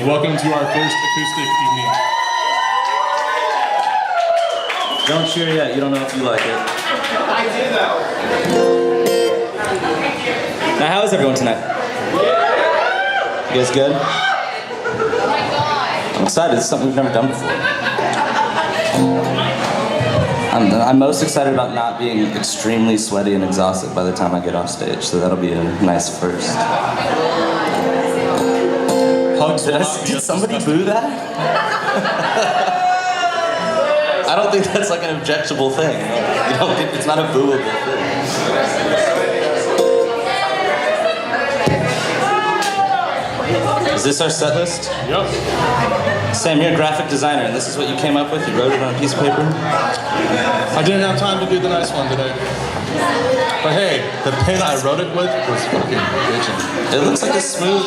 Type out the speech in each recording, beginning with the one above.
Welcome to our first acoustic evening. Don't cheer yet, you don't know if you like it. I did that. Now, how is everyone tonight? You guys good? I'm excited, it's something we've never done before. I'm most excited about not being extremely sweaty and exhausted by the time I get off stage, so that'll be a nice first. Did somebody boo that? I don't think that's like an objectionable thing. You know, it's not a booable thing. Is this our set list? Yep. Sam, you're a graphic designer, and this is what you came up with? You wrote it on a piece of paper? I didn't have time to do the nice one today. But hey, the pen I wrote it with was fucking bitchin'. It looks like a smooth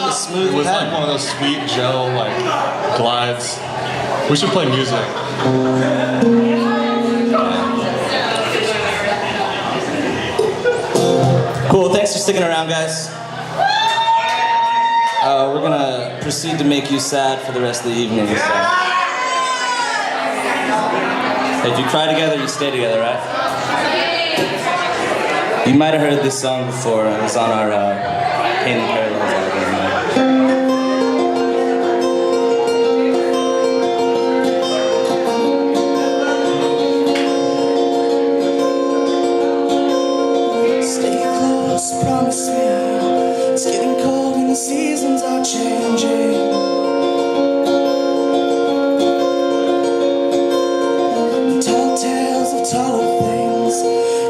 It was pen. like one of those sweet gel like glides. We should play music. Cool, thanks for sticking around, guys. We're gonna proceed to make you sad for the rest of the evening. So. If you cry together, you stay together, right? You might have heard this song before. It was on our Painting Parallels album. Stay close, promise me. It's getting cold and the seasons are changing. Tall tales of taller things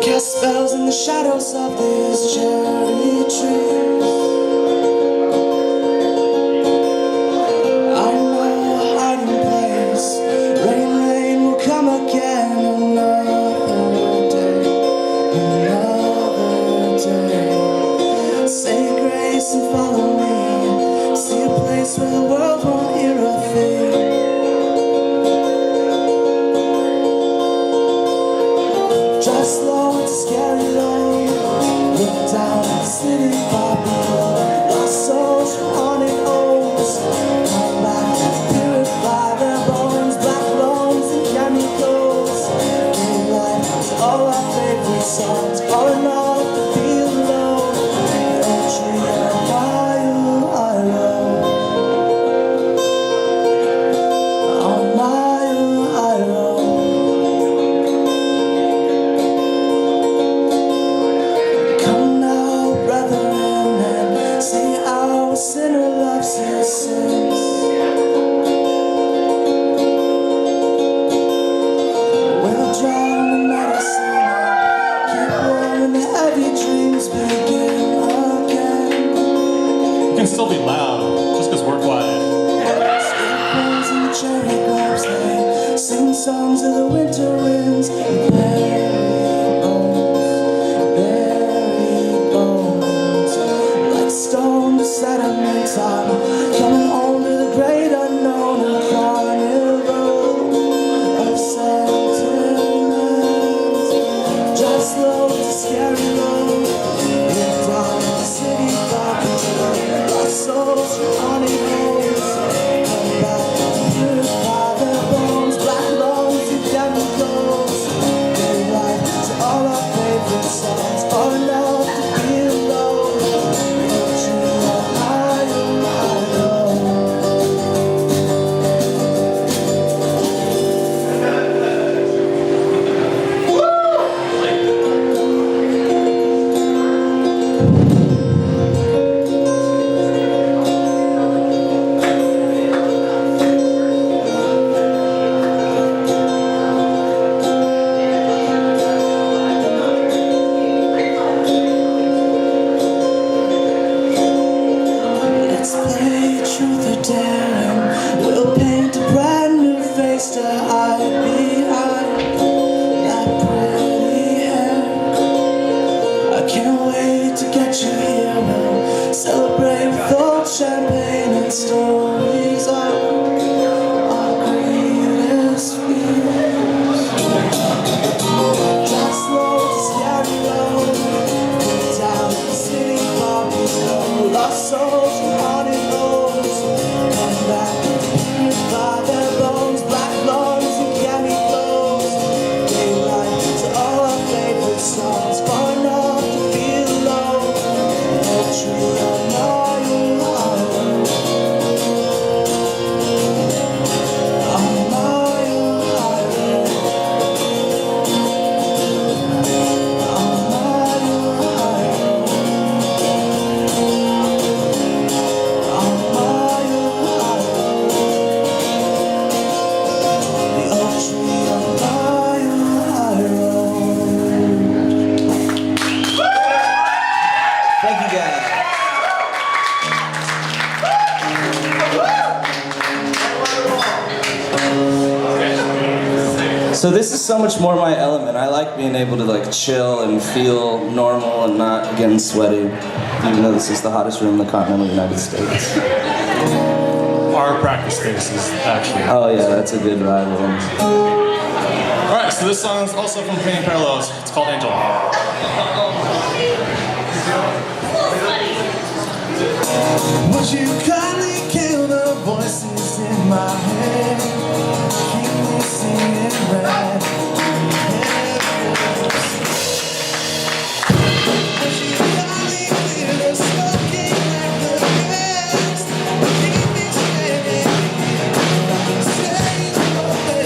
cast spells in the shadows of these cherry trees. I know a hiding place. Rain, rain will come again another day. Say grace and follow me. See a place where the world won't hear a thing. Drive slow, it's scary low. Look down at the city far below. Lost souls from haunted homes come back to purify their bones. Black bones and chemicals. Daylight is all our favorite songs. Falling off to be alone. It can still be loud, just because we're quiet. Sing songs of the winter winds. Buried bones, like stone beside a midtime. Coming home to the great unknown and carnival of sentiments. Drive slow to scary road. Get down to the city far below. Lost souls from haunted homes come back to purify their bones. Black lungs and chemicals. Daylight So this is so much more my element. I like being able to like chill and feel normal and not getting sweaty, even though this is the hottest room in the continental United States. Our practice space is actually. Oh yeah, that's a good rival. Alright, so this song is also from Painting Parallels. It's called Angel. Would you kindly kill the voices in my head? Keep me singing red. Would you kindly clear the smoking like the rest? Keep me standing like a saint away.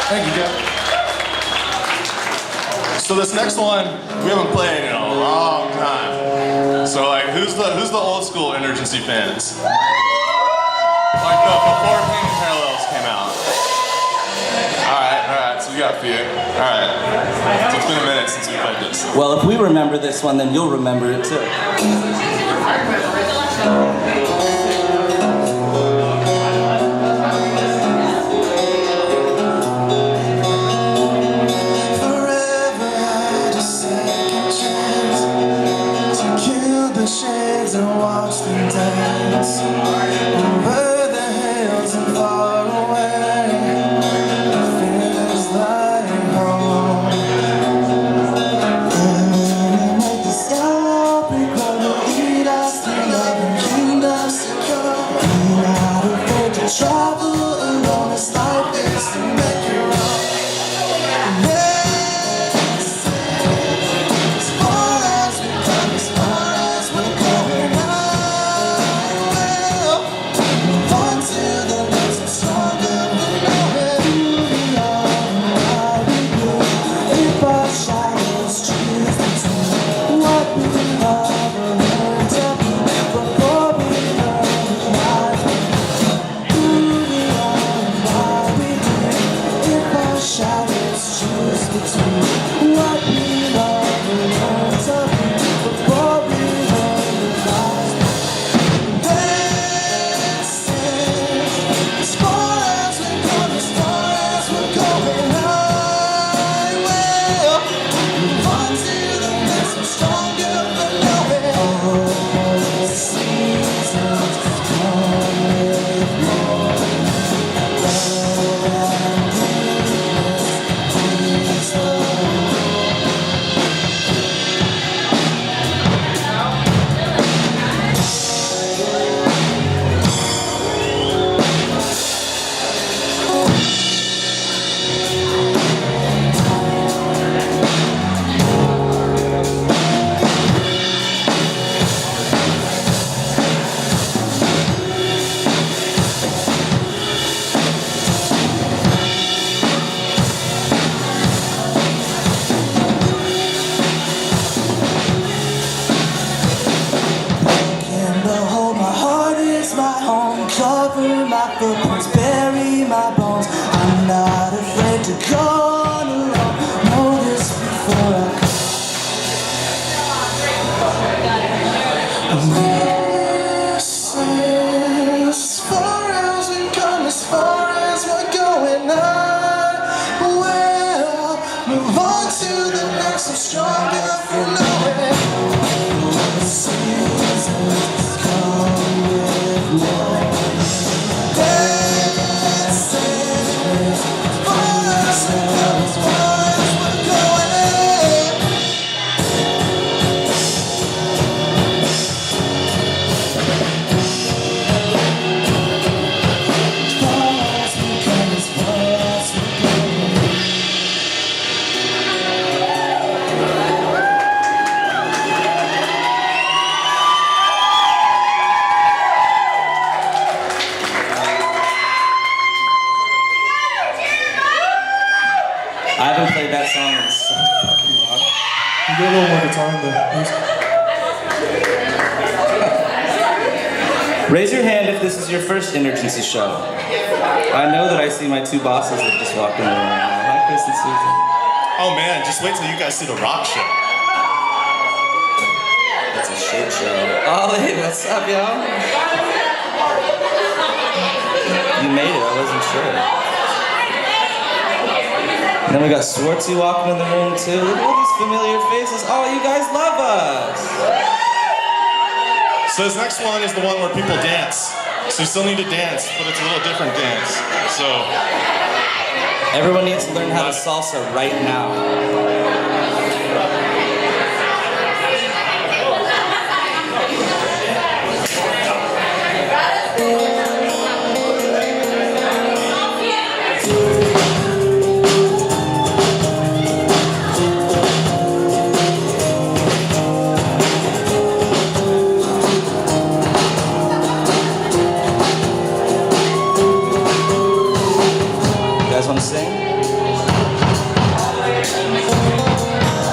Thank you, Jeff. So this next one, we haven't played in a long time. So like, who's the old school Emergency fans? Like before Painting Parallels came out. Alright, so we got a few. Alright. So it's been a minute since we played this. Well, if we remember this one, then you'll remember it too. Shades and watch them dance over the hills and far away. It feels like home. And make the sky break over, lead us to love and kingdoms to come. We're not afraid to travel alone. It's like this to make it wrong. As far as we come, as far as we come. This is as far as we come, as far as we're going on. We'll move on to the next. I'm strong enough, you know it. The seasons come with more. This is as far as we come, as far as we're going. I haven't played that song in so fucking long. You get a little more guitar in there, please. Raise your hand if this is your first Emergency show. I know that I see my two bosses that just walked in the room right now. Hi, Chris and Susan. Oh man, just wait till you guys see the rock show. It's a shit show. Ollie, what's up, y'all? You made it, I wasn't sure. And then we got Swartzy walking in the room too. Look at all these familiar faces. Oh, you guys love us. So this next one is the one where people dance. So you still need to dance, but it's a little different dance. So Everyone needs to learn how to salsa right now. You guys want to sing?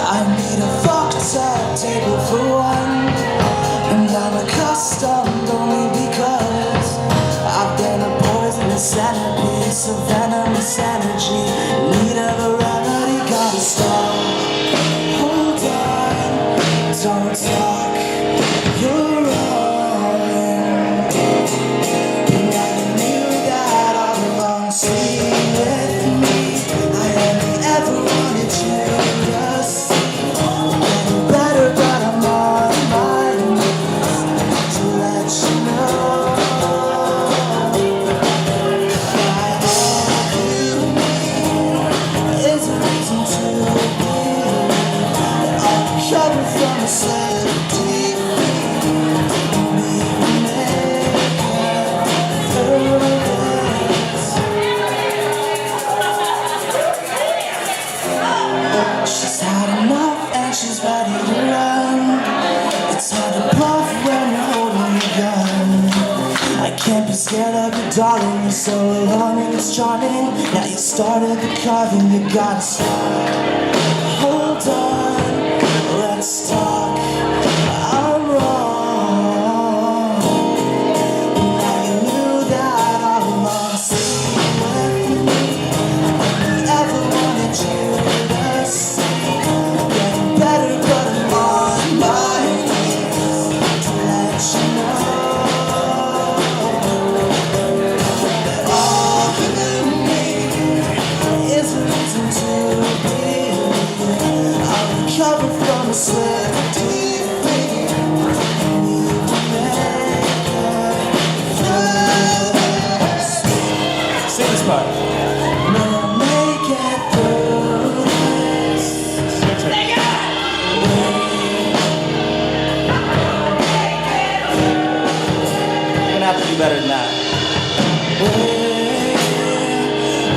I need a fucked up table for one, and I'm accustomed only because I've been a poisonous centerpiece of venomous energy. Need of a remedy, gotta stop. Hold on, don't talk. You're wrong. And I knew that all along. Stay with me. I only ever wanted you to see. Getting better, but I'm on my knees to let you know. I all you need is a reason to believe. I'm covered from a slave deep. She's had enough and she's ready to run. It's hard to bluff when you're holding your gun. I can't be scared of you, darling. You're so alone and it's charming. Now you started the carving, you gotta stop. Hold on, let's talk. I'm wrong. Now you knew that all along. Stay with me. I ever wanted you to see. Getting better, but I'm on my knees to let you know. That all you need is a reason to believe. I'll recover from a slip deep. Sing this part. We'll make it through this. You're gonna have to do better than that.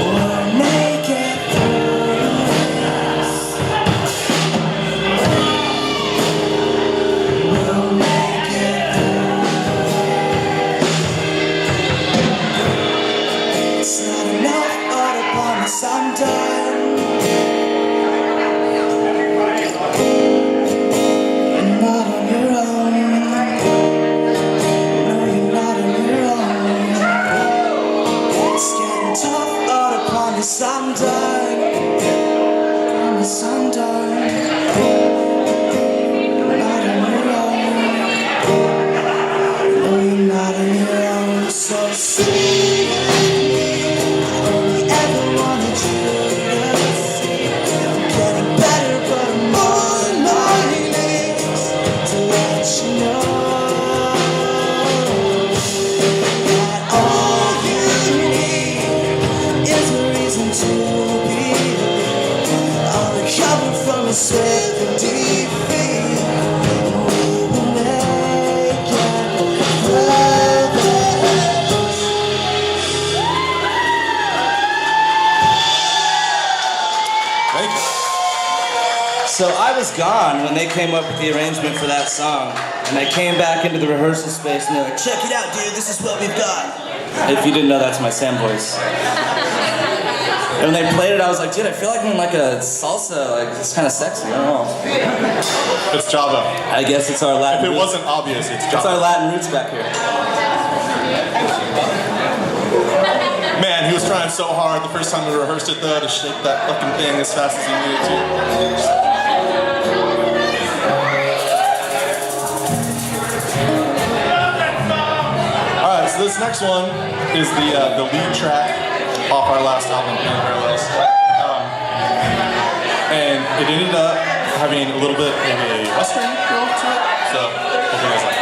We'll make it through this. We'll make it through. It's not enough, but I promise I'm done. You're not on your own. No, you're not on your own. with defeat. And we will make it further. Thank you. So I was gone when they came up with the arrangement for that song, and I came back into the rehearsal space and they're like, check it out, dude, this is what we've got. If you didn't know, that's my Sam voice. And when they played it, I was like, dude, I feel like I'm in like a salsa, like it's kind of sexy, I don't know. It's Java. I guess it's our Latin If it roots. wasn't obvious, it's Java. It's our Latin roots back here. Man, he was trying so hard the first time we rehearsed it though to shake that fucking thing as fast as he needed to. Alright, so this next one is the lead track off our last album, Anberlin. And it ended up having a little bit of a western feel to it, so hope you guys like it.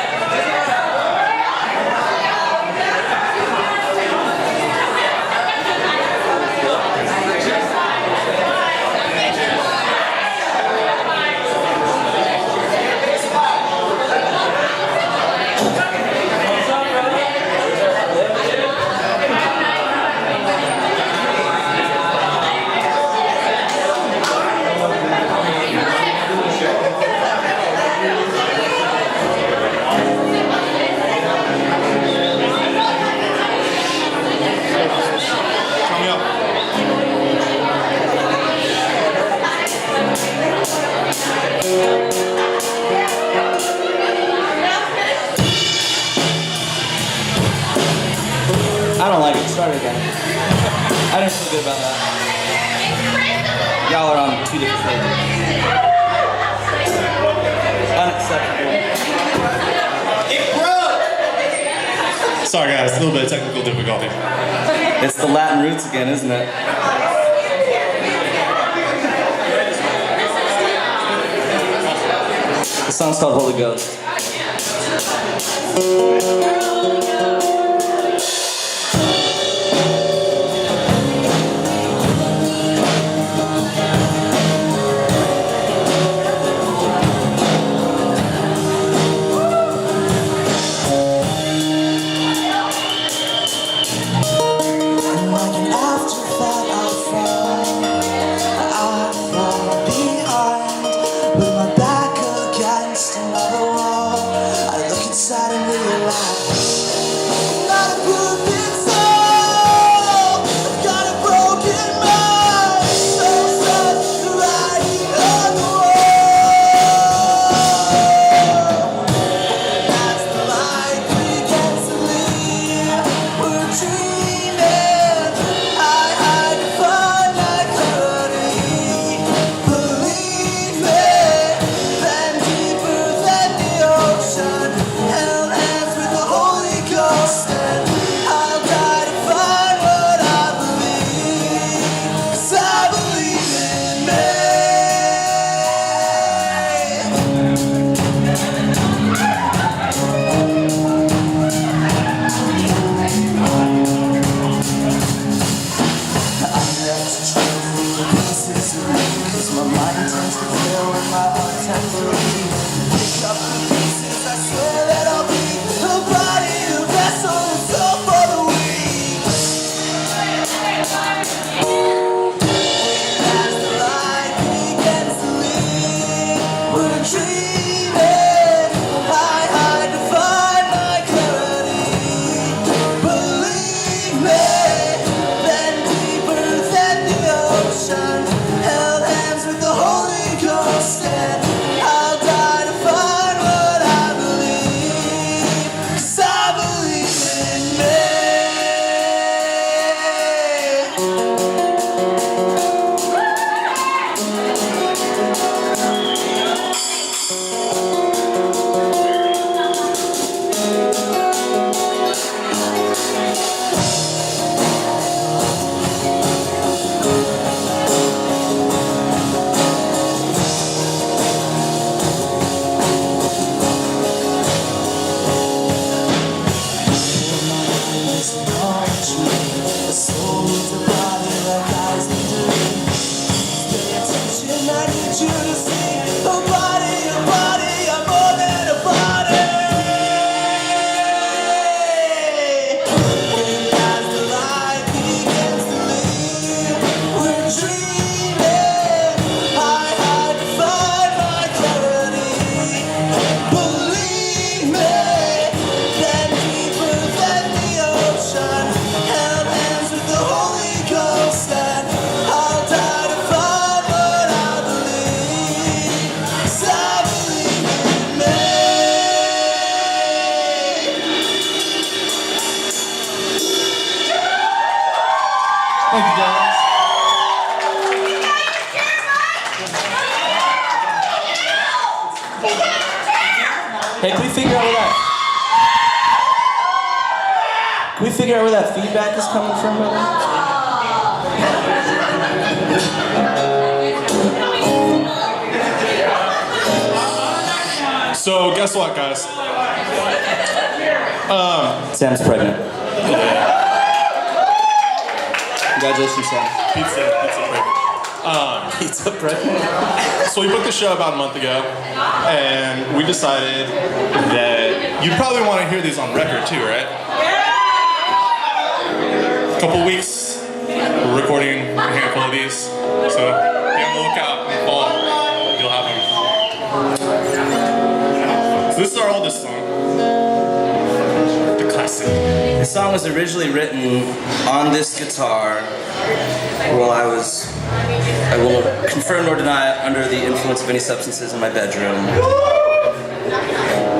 I don't like it. Start it again. I don't feel good about that. Y'all are on two different flavors. Unacceptable. Sorry guys, a little bit of technical difficulty. It's the Latin roots again, isn't it? The song's called Holy Ghost. Hey, can we figure out where that feedback is coming from, brother? So guess what, guys? Sam's pregnant. Congratulations, Sam. Pizza pregnant. Pizza pregnant? So we booked the show about a month ago, and we decided that you'd probably want to hear these on record too, right? A couple weeks, we're recording a handful of these, so be on the lookout in the fall. You'll have them. So this is our oldest song, the classic. The song was originally written on this guitar while I will confirm nor deny, under the influence of any substances in my bedroom.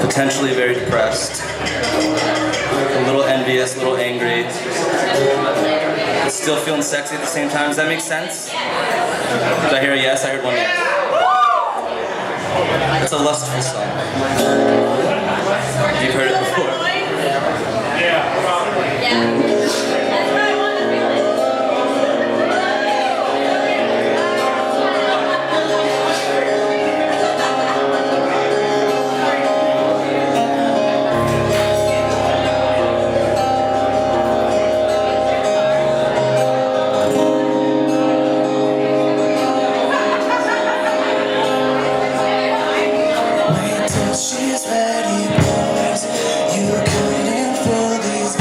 Potentially very depressed. A little envious, a little angry. But still feeling sexy at the same time. Does that make sense? Did I hear a yes? I heard one yes. It's a lustful song. You've heard it before. She's ready, boys. You couldn't feel these.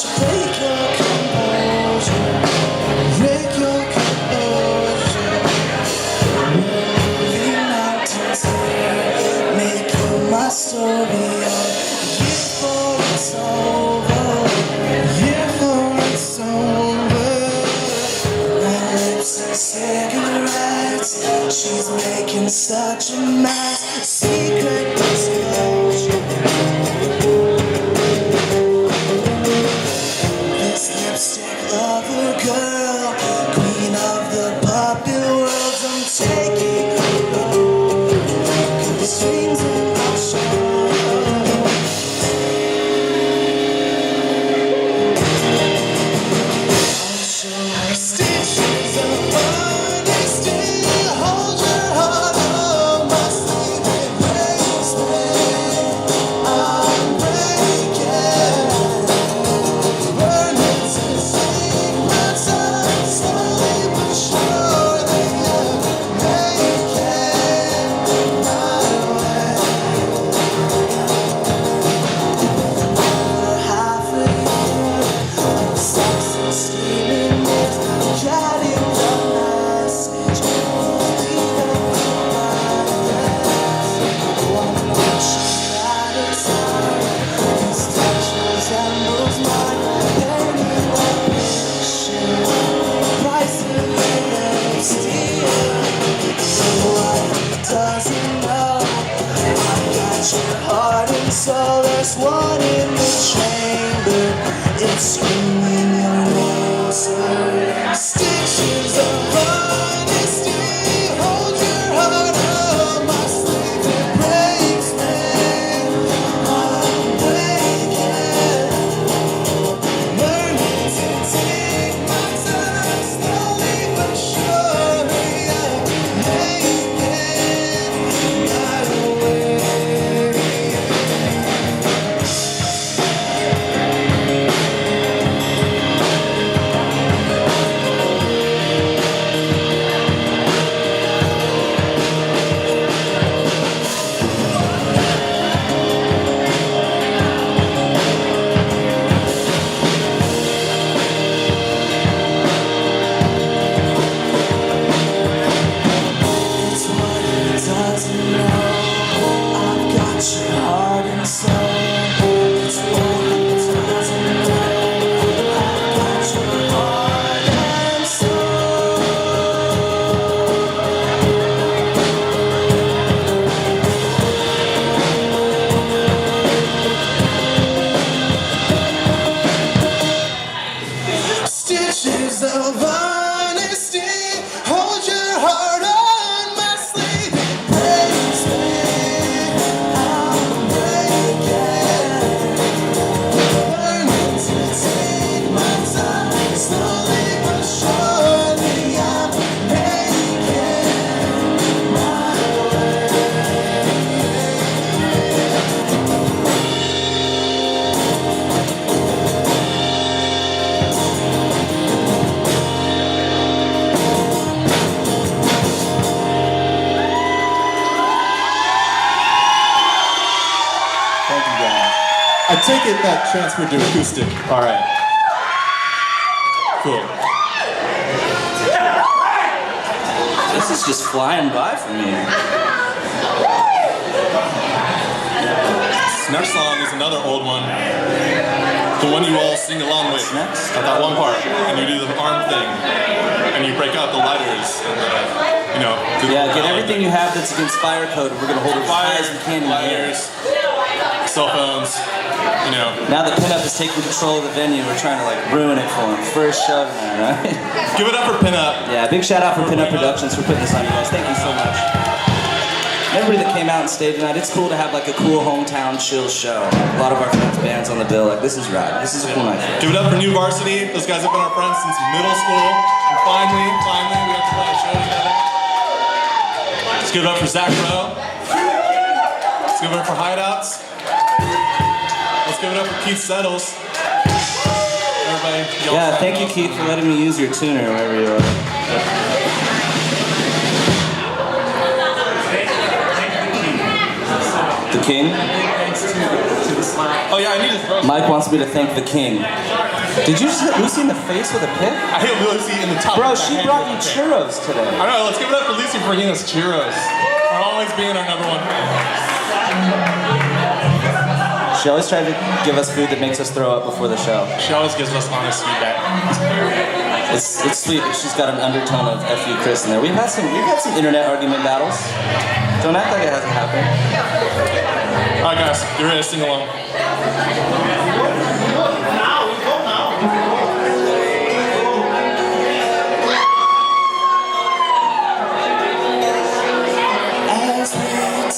So break your composure. Break your composure. Moving mountains here. Make you my story. Before it's over. Before it's over. My lips and cigarettes. She's making such a mess. Secret disclosure. This lipstick lover girl, queen of the puppet world, I'm taking her home. The strings of my show. I'll show her stitches of honesty. Hold your heart on my sleeve. So there's one in the chamber. It's screaming your name, sir. Stitches of honesty. Hold your heart on my sleeve. It breaks me. I'm breaking. Learning to take my time slowly but surely. I'm making my way. take it that transferred to acoustic. All right. Cool. This is just flying by for me. This next song is another old one. The one you all sing along with. Next? At that one part. And you do the arm thing. And you break out the lighters. And, do the Yeah, get everything you have that's against fire code. We're gonna hold it as high as we can in the air. lighters, cell phones, Now that Pinup is taking control of the venue, we're trying to like ruin it for him. First show tonight, right? Give it up for Pinup. Yeah, big shout out for Pinup Productions for putting this on, you guys. Thank you so much. Everybody that came out and stayed tonight, it's cool to have like a cool hometown chill show. A lot of our friends' bands on the bill, like this is rad. This is a cool night. Give it up for New Varsity. Those guys have been our friends since middle school. And finally, we got to play a show together. Let's give it up for Zach Rowe. Let's give it up for Hideouts. Let's give it up for Keith Settles. Everybody, yell Yeah, shout thank you, out. Keith, for letting me use your tuner wherever you are. The King? Oh yeah, I need his throat. Mike wants me to thank the King. Did you just hit Lucy in the face with a pick? I hit Lucy in the top. Bro, of my she hand brought with you a pick. churros today. I know, let's give it up for Lucy for bringing us churros. For always being our number one fan. She always tried to give us food that makes us throw up before the show. She always gives us honest feedback. It's sweet, but she's got an undertone of F you Chris in there. We've had some internet argument battles. Don't act like it hasn't happened. Alright guys, you ready to sing along? As we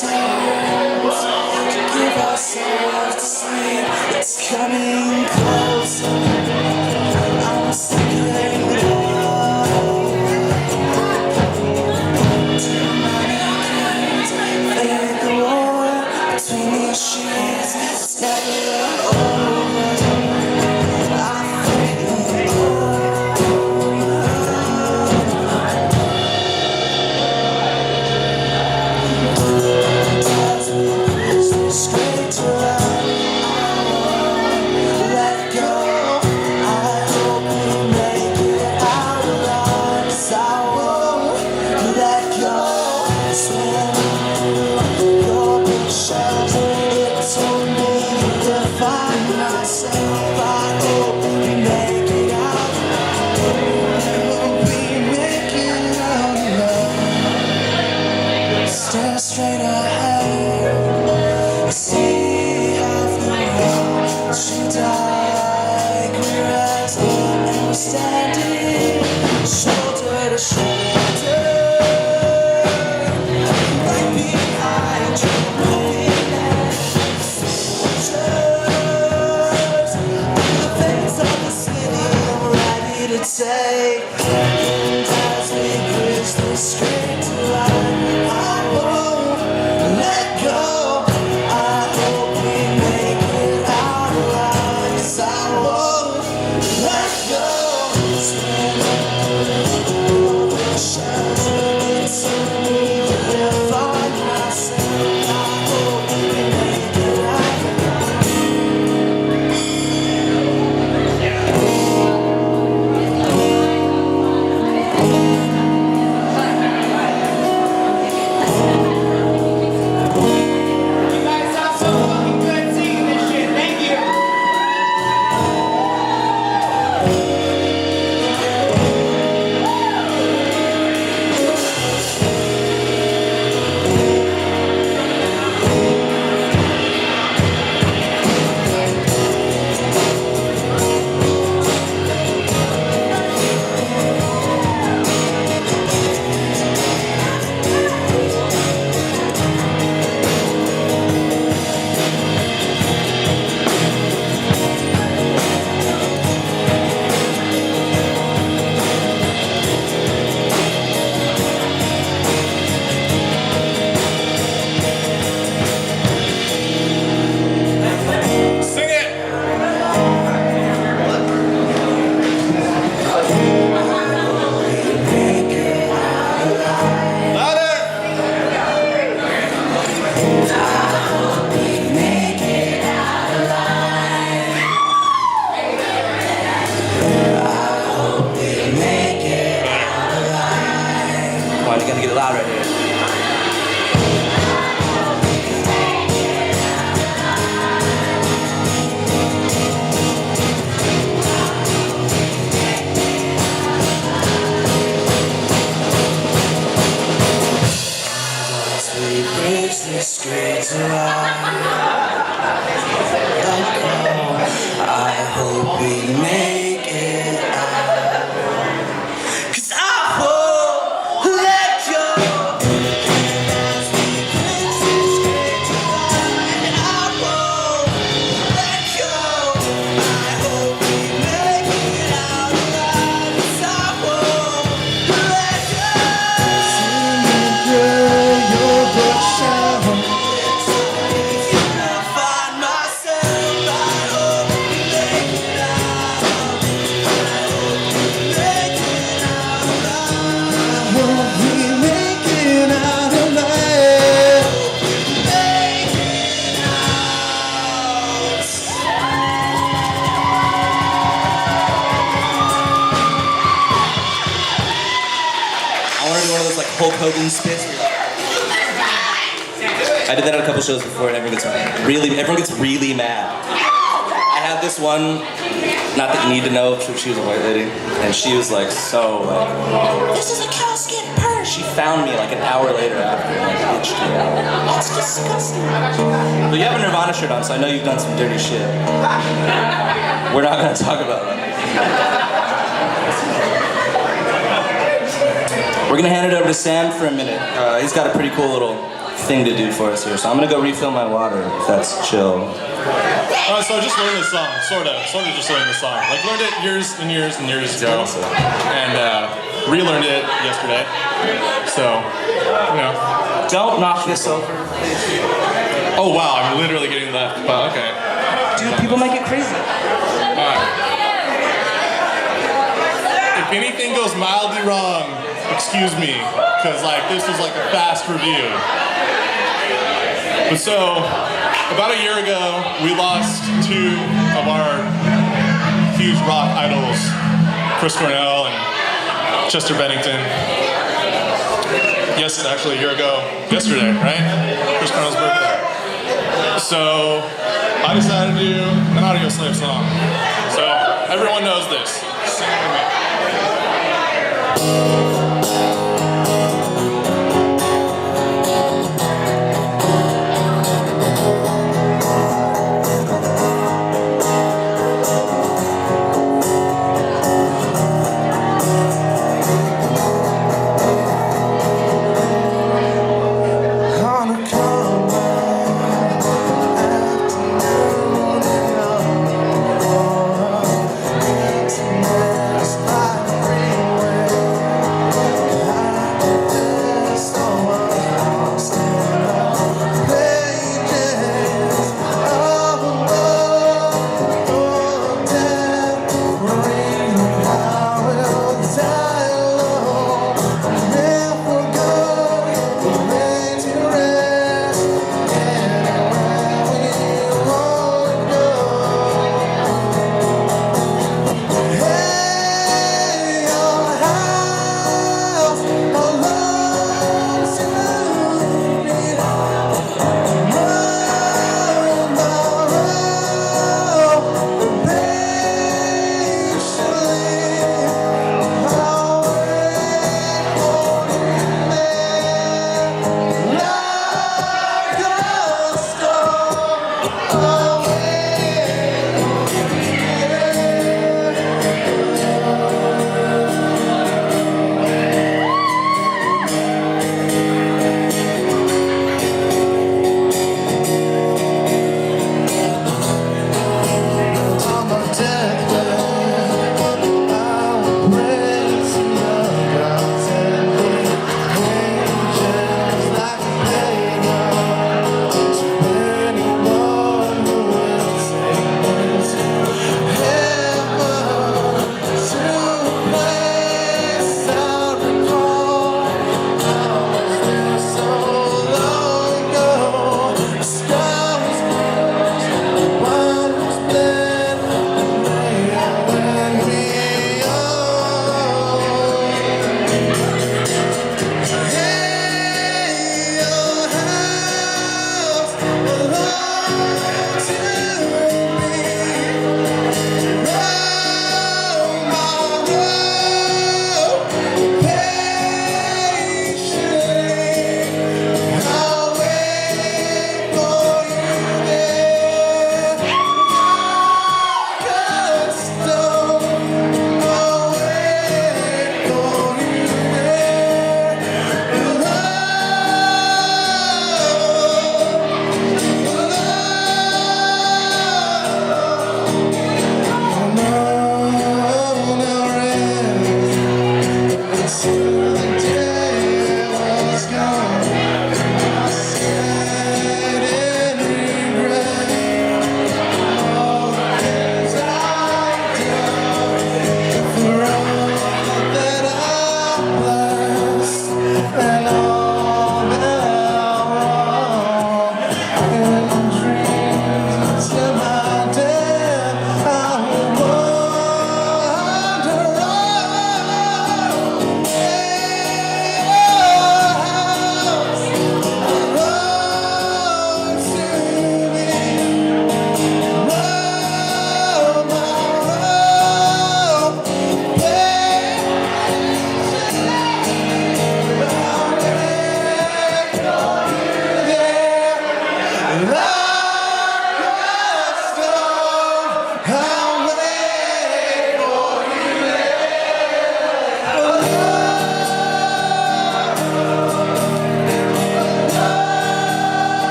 turn to give ourselves to sleep, it's coming closer. I'm scared. Too many games, fade the war between these sheets. It's never over. bridge this street to I hope we make it out. 'Cause I won't let go. As we bridge this street to and I won't let go. I hope we make it out alive. 'Cause I won't let go. Singing through your bookshelf. Find myself. I hope we make it out. I hope we make it out alive. I hope we make it out alive. Make it out. I want to do one of those like Hulk Hogan spits. I did that on a couple shows before, and everyone gets really mad. I had this one, not that you need to know, she was a white lady, and she was like, so like, this is a casket purse. She found me like an hour later after, and like bitched me out. That's disgusting. But you have a Nirvana shirt on, so I know you've done some dirty shit. We're not gonna talk about that. We're gonna hand it over to Sam for a minute. He's got a pretty cool little thing to do for us here, so I'm gonna go refill my water, if that's chill. So I just learned this song, sort of just learned this song. Like learned it years and years and years ago, and relearned it yesterday. So, you know. Don't knock this over. Oh wow, I'm literally getting left. But okay. Dude, people might get crazy. Alright. If anything goes mildly wrong, excuse me, because like this was like a fast review. But so, about a year ago, we lost two of our huge rock idols, Chris Cornell and Chester Bennington. Yes, actually a year ago, yesterday, right? Chris Cornell's birthday. So, I decided to do an Audio Slave song. So, everyone knows this. Sing it with me. Afternoon and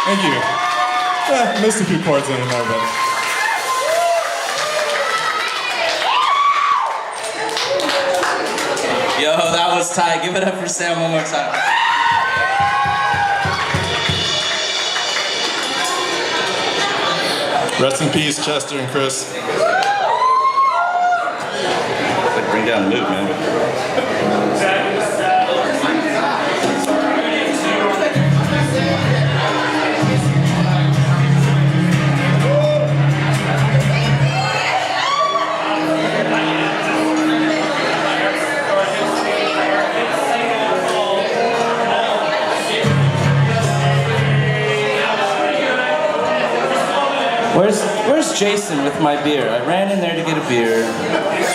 Thank you. Missed a few chords in there, but. Yo, that was tight. Give it up for Sam one more time. Rest in peace, Chester and Chris. Like, bring down the mood, man. Where's Jason with my beer? I ran in there to get a beer,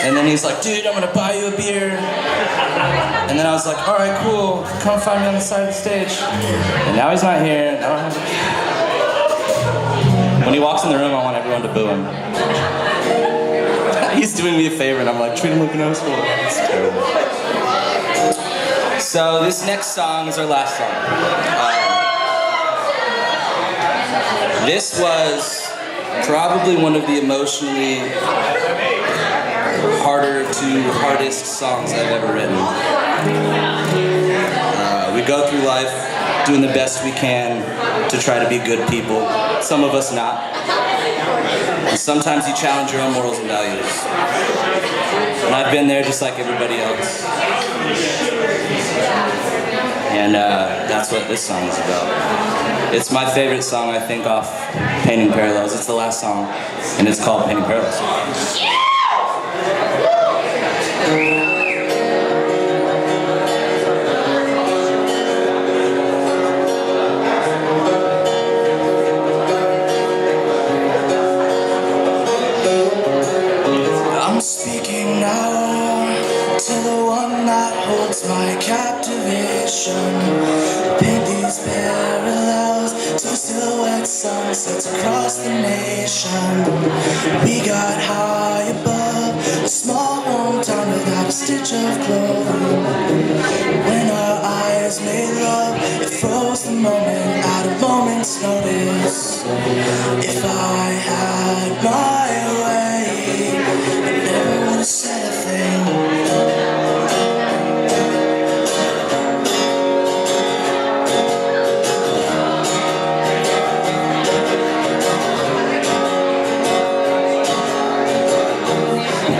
and then he's like, dude, I'm gonna buy you a beer. And then I was like, all right, cool, come find me on the side of the stage. And now he's not here, and I don't have a... When he walks in the room, I want everyone to boo him. He's doing me a favor, and I'm like, treat him like an asshole. It's terrible. So this next song is our last song. This was probably one of the emotionally hardest songs I've ever written. We go through life doing the best we can to try to be good people. Some of us not. And sometimes you challenge your own morals and values. And I've been there just like everybody else. And that's what this song is about. It's my favorite song, I think, off Painting Parallels. It's the last song, and it's called Painting Parallels. I'm speaking now to the one that holds my captivation. Paint these parallels to the silhouette sunsets across the nation. We got high above a small hometown without a stitch of clothing. When our eyes made love, it froze the moment at a moment's notice. If I had my way, I never would have said a thing.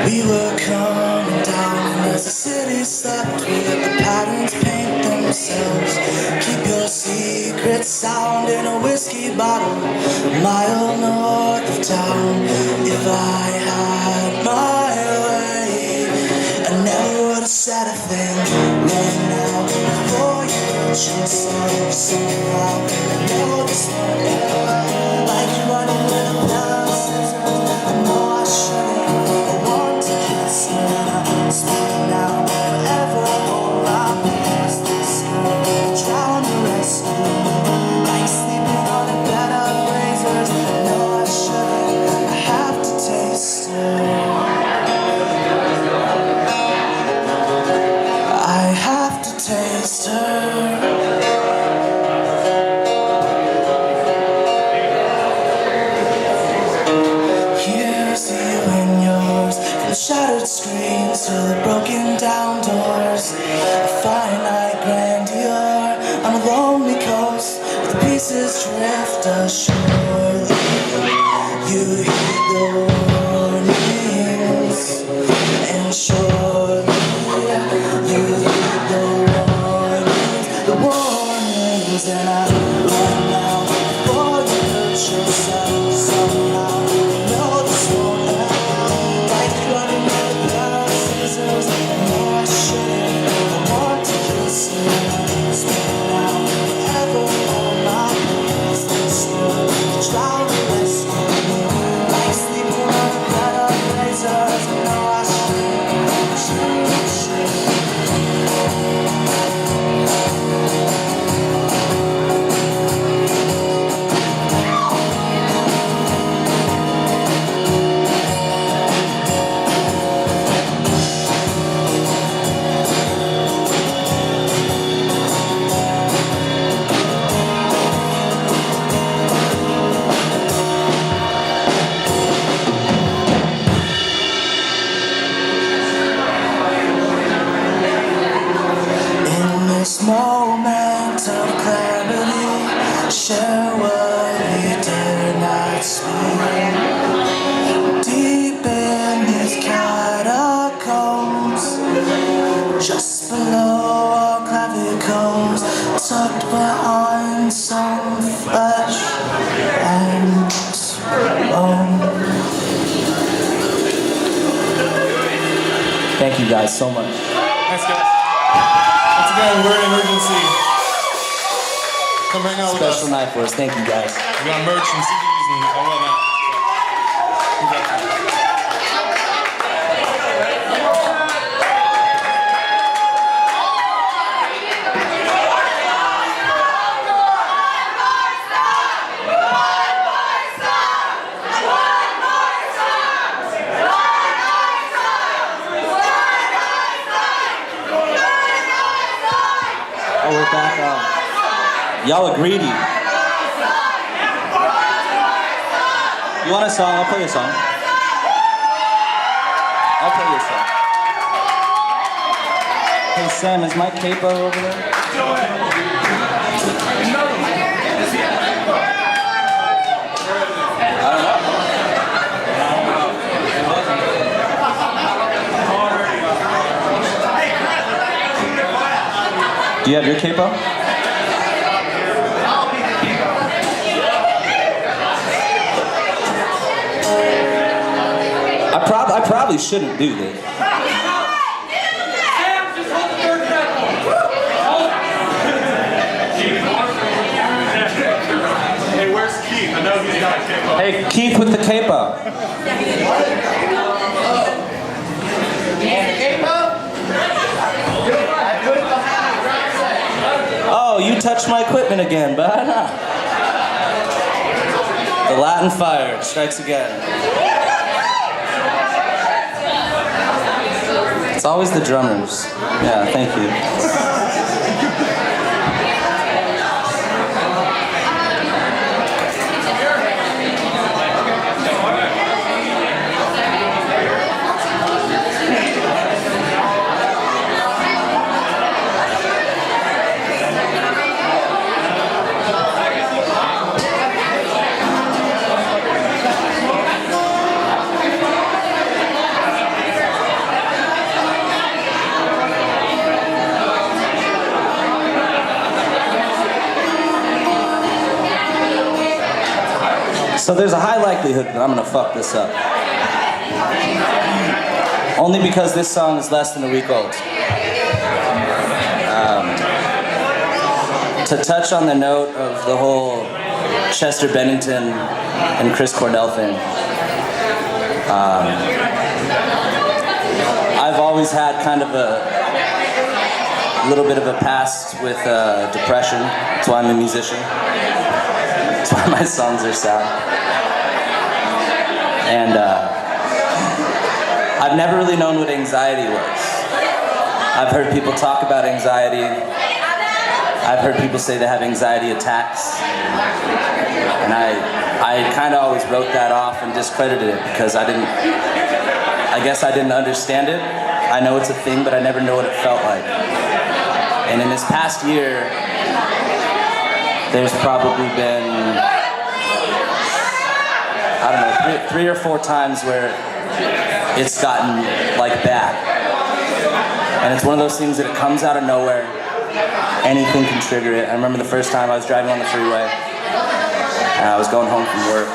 We were coming down as the city slept. We let the patterns paint themselves. Keep your secret sound in a whiskey bottle, a mile north of town. If I had my way, I never would have said a thing. Right now, before you put yourself somehow, I know this won't end. Like you running with a pair of scissors. I know I shouldn't. Speak now, forever hold my peace. This girl drown to rescue. Like sleeping on a bed of razors. No, I shouldn't. I have to taste her. I have to taste her. Here's you and yours, from the shattered screens to the broken down doors. A finite grandeur on a lonely coast, with the pieces drift ashore. You heed the warnings, and surely you heed the warnings, and I run now before you hurt yourself somehow. No, this won't end. Like running with a pair of scissors. No, I shouldn't. I want to kiss you. Speak now, forever hold my peace. This girl drown to rescue me. Like sleeping on a bed of razors. No, I shouldn't. tucked behind some flesh and bone. Thank you guys so much. Thanks, guys. Once again, we're in emergency. Come hang out with us. Special night for us. Thank you guys. We got merch and CDs and whatnot. Oh, we're back on. Y'all are greedy. You want a song? I'll play a song. I'll play you a song. Hey Sam, is my capo over there? I don't know. Do you have your capo? I probably shouldn't do this. Hey, where's Keith? I know he's got a capo. Hey, Keith with the capo. Oh, you touched my equipment again, bud. The Latin fire strikes again. It's always the drummers. Yeah, thank you. So there's a high likelihood that I'm gonna fuck this up. Only because this song is less than a week old. To touch on the note of the whole Chester Bennington and Chris Cornell thing, I've always had kind of a little bit of a past with depression. That's why I'm a musician. That's why my songs are sad. And I've never really known what anxiety was. I've heard people talk about anxiety. I've heard people say they have anxiety attacks. And I kind of always wrote that off and discredited it because I guess I didn't understand it. I know it's a thing, but I never know what it felt like. And in this past year, there's probably been, I don't know, three or four times where it's gotten like bad. And it's one of those things that it comes out of nowhere. Anything can trigger it. I remember the first time I was driving on the freeway and I was going home from work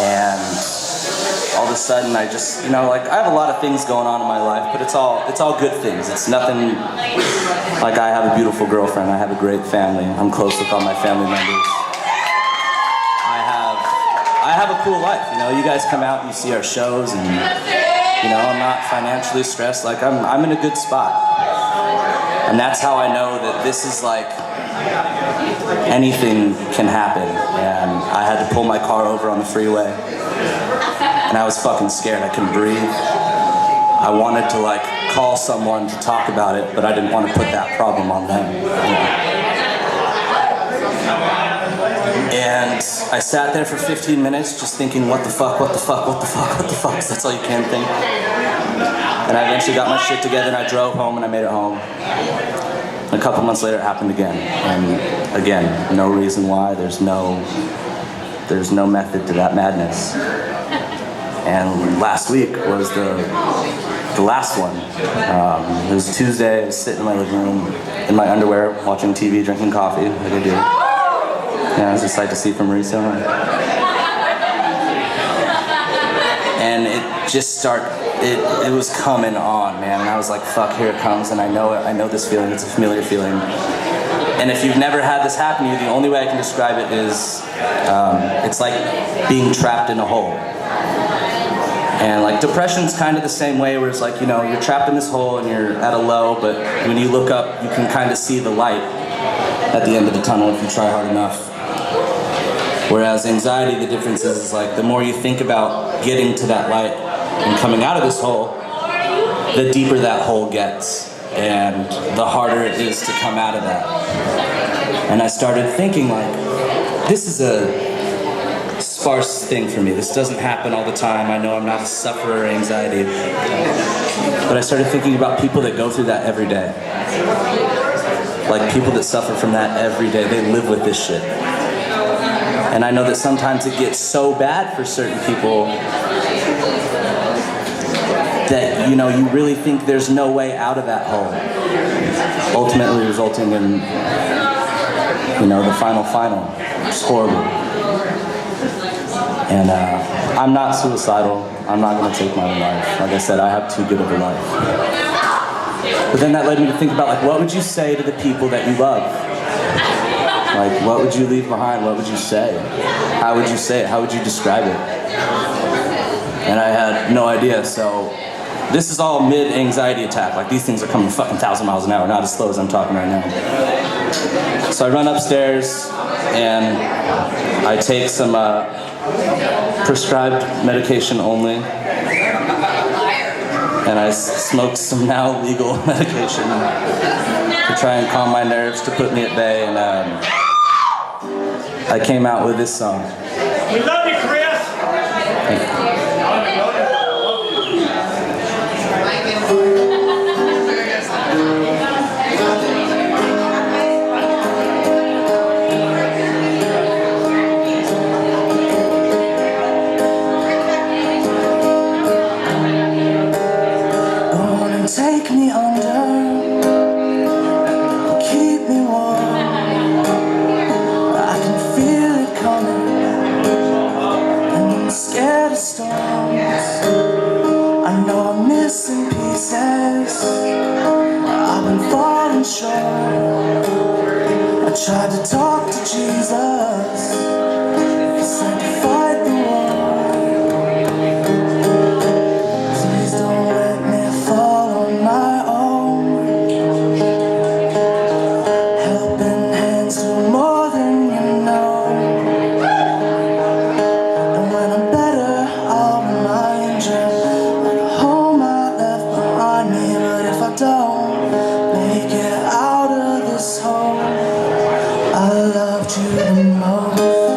and all of a sudden I just, like I have a lot of things going on in my life, but it's all good things. It's nothing like I have a beautiful girlfriend. I have a great family. I'm close with all my family members. I have a cool life. You guys come out and you see our shows and I'm not financially stressed. Like I'm in a good spot. And that's how I know that this is like anything can happen. And I had to pull my car over on the freeway. And I was fucking scared. I couldn't breathe. I wanted to like call someone to talk about it, but I didn't want to put that problem on them. And I sat there for 15 minutes just thinking, what the fuck, what the fuck, what the fuck, what the fuck, 'cause that's all you can think. And I eventually got my shit together and I drove home and I made it home. And a couple months later it happened again. And again, no reason why, there's no method to that madness. And last week was the last one. It was Tuesday. I was sitting in my living room in my underwear, watching TV, drinking coffee, like I do. Yeah, it was a sight to see from Mauricio. And it just started. It was coming on, man. And I was like, fuck, here it comes. And I know it. I know this feeling. It's a familiar feeling. And if you've never had this happen to you, the only way I can describe it is it's like being trapped in a hole. And like depression's kind of the same way, where it's like, you know, you're trapped in this hole and you're at a low, but when you look up, you can kind of see the light at the end of the tunnel if you try hard enough. Whereas anxiety, the difference is like the more you think about getting to that light and coming out of this hole, the deeper that hole gets and the harder it is to come out of that. And I started thinking like, this is a sparse thing for me. This doesn't happen all the time. I know I'm not a sufferer of anxiety. But I started thinking about people that go through that every day. Like people that suffer from that every day. They live with this shit. And I know that sometimes it gets so bad for certain people that, you know, you really think there's no way out of that hole. Ultimately resulting in, you know, the final. It's horrible. And I'm not suicidal. I'm not going to take my own life. Like I said, I have too good of a life. But then that led me to think about, like, what would you say to the people that you love? Like, what would you leave behind? What would you say? How would you say it? How would you describe it? And I had no idea, so this is all mid-anxiety attack. Like, these things are coming fucking 1,000 miles an hour, not as slow as I'm talking right now. So I run upstairs, and I take some prescribed medication only, and I smoked some now legal medication to try and calm my nerves, to put me at bay, and I came out with this song. We love you, Chris! Thank you. Take me under, keep me warm. I can feel it coming, and I'm scared of storms. I know I'm missing pieces, I've been falling short. I tried to talk to Jesus, he said to fight the war. Please don't let me fall on my own. Helping hands do more than you know. And when I'm better, I'll remind you of the home I left behind me. But if I don't make it out of this hole, I loved you the most.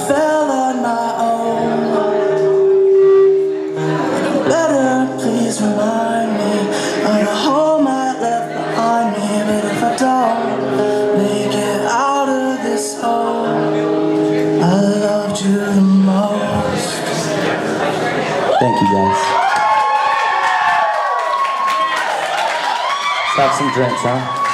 fell on my own. Better please remind me of the home I left behind me. But if I don't make it out of this hole, I loved you the most. Thank you guys. Let's have some drinks, huh?